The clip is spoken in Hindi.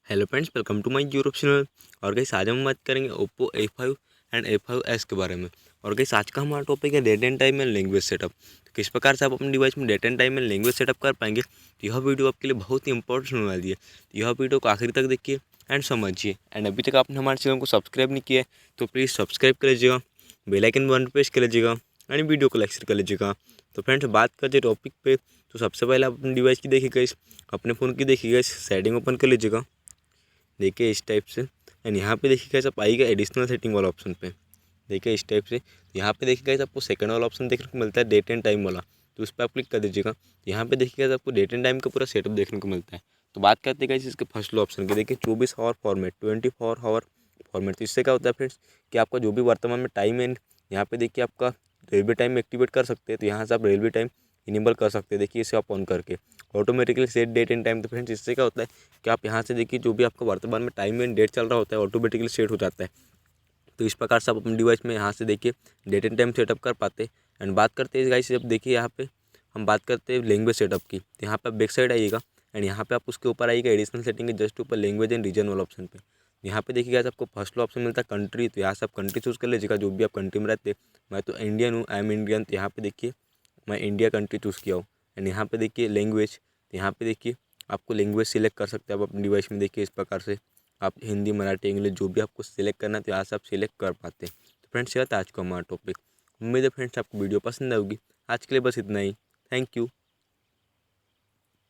Hello friends, welcome to my YouTube channel. और गाइस आज हम बात करेंगे ओप्पो A5 एंड A5s के बारे में। और गाइस आज का हमारा टॉपिक है date and time and language setup. तो किस प्रकार से आप अपने डिवाइस में date and time and language setup कर पाएंगे, तो यह वीडियो आपके लिए बहुत ही इंपॉर्टेंट होने वाली है। तो यह वीडियो को आखिर तक देखिए एंड समझिए। एंड अभी तक आपने हमारे चैनल को सब्सक्राइब नहीं किया है तो प्लीज़ सब्सक्राइब कर लीजिएगा, बेल आइकन बटन प्रेस कर लीजिएगा एंड वीडियो को लाइक शेयर कर लीजिएगा। तो फ्रेंड्स बात करते टॉपिक पे, तो सबसे पहले आप अपने डिवाइस की देखिए गाइस, अपने फ़ोन की देखिए गाइस, सेटिंग ओपन कर लीजिएगा। देखिए इस टाइप से, एंड यहाँ पे देखिए गाइस आप आइएगा एडिशनल सेटिंग वाला ऑप्शन पे। देखिए इस टाइप से यहाँ पे देखिए गाइस आपको सेकंड वाला ऑप्शन देखने को मिलता है डेट एंड टाइम वाला, तो उस पर आप क्लिक कर दीजिएगा। यहाँ पे देखिए गाइस आपको डेट एंड टाइम का पूरा सेटअप देखने को मिलता है। तो बात करते हैं गाइस इसके फर्स्ट ऑप्शन की। देखिए 24 आवर फॉर्मेट, 24 आवर फॉर्मेट। तो इससे क्या होता है फ्रेंड्स कि आपका जो भी वर्तमान में टाइम है, यहाँ पे देखिए आपका रेलवे टाइम एक्टिवेट कर सकते हैं। तो यहाँ से आप रेलवे टाइम इनेबल कर सकते हैं। देखिए इसे आप ऑन करके automatically set date and time. तो फ्रेंड्स इससे क्या होता है कि आप यहाँ से देखिए जो भी आपका वर्तमान में टाइम एंड डेट चल रहा होता है ऑटोमेटिकली सेट हो जाता है। तो इस प्रकार से आप अपने डिवाइस में यहाँ से देखिए डेट एंड टाइम सेटअप कर पाते हैं। एंड बात करते हैं गाइस, जब देखिए यहाँ पे हम बात करते हैं लैंग्वेज सेटअप की, तो यहाँ पे आप बैक साइड आइएगा एंड यहाँ पे आप उसके ऊपर आइएगा एडिशनल सेटिंग के जस्ट ऊपर लैंग्वेज एंड रीजन वाला ऑप्शन पे। यहाँ पे देखिए गाइस आपको फर्स्ट ऑप्शन मिलता है कंट्री। तो यहाँ से आप कंट्री चूज़ कर लीजिएगा, जो भी आप कंट्री में रहते हैं। मैं तो इंडियन हूँ, आई एम इंडियन, तो यहाँ पे देखिए मैं इंडिया कंट्री चूज़ किया हूँ। एंड यहाँ पे देखिए लैंग्वेज, तो यहाँ पे देखिए आपको लैंग्वेज सिलेक्ट कर सकते हैं आप अपने डिवाइस में। देखिए इस प्रकार से आप हिंदी, मराठी, इंग्लिश जो भी आपको सिलेक्ट करना है तो यहाँ से आप सिलेक्ट कर पाते हैं। तो फ्रेंड्स यह था आज का हमारा टॉपिक। उम्मीद है फ्रेंड्स आपको वीडियो पसंद आएगी। आज के लिए बस इतना ही। Thank you.